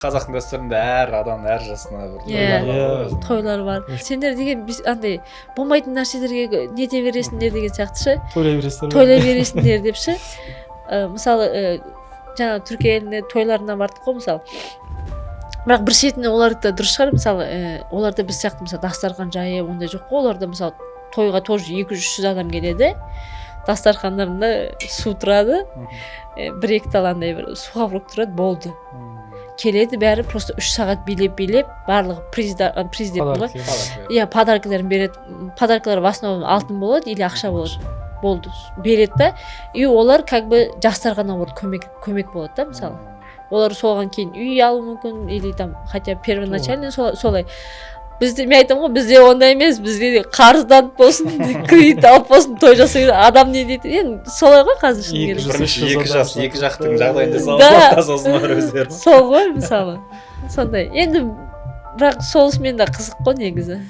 Қазақтың дәстүрінде әр адам әр жасына бір тойлар бар. Сендер деген біз андай болмайтын нәрселерге нете бересіңдер деген сияқты ше. Тойлай бересіңдер деп ше. Мысалы жаңа Түркия еліне тойларына бардық қой мысалы. Бірақ бір шетінде оларда дұрыс шығар, мысалы оларда біз сияқты мысалы дастархан жайы ондай жоқ қой. Оларда мысалы тойға тоже 200-300 адам келеді. Дастархандарында су тұрады. Бір-екі таландай бір сухофрукт тұрады, болды. Келеді бәрі просто 3 сағат билеп барлығы президент ғой. Иә, подаркаларын береді. Подаркалар в основном алтын болады или ақша болады. Болды. Береді да. И олар как бы жастарға наоборот көмек болады да, мысалы. Олар соған кейін үй алуы мүмкін или там хотя первоначально солай. Бізде мен айтамын ғой, бізде ондай емес, бізде қарызданып болсын, кредит алып болсын, той жасай адам не дейді. Енді солай ғой қазір шын керек. Екі жақтың жағдайын жасауға сосын бар өздері. Сол ғой мысалы. Сондай. Енді бірақ солысымен де қызық қой негізі.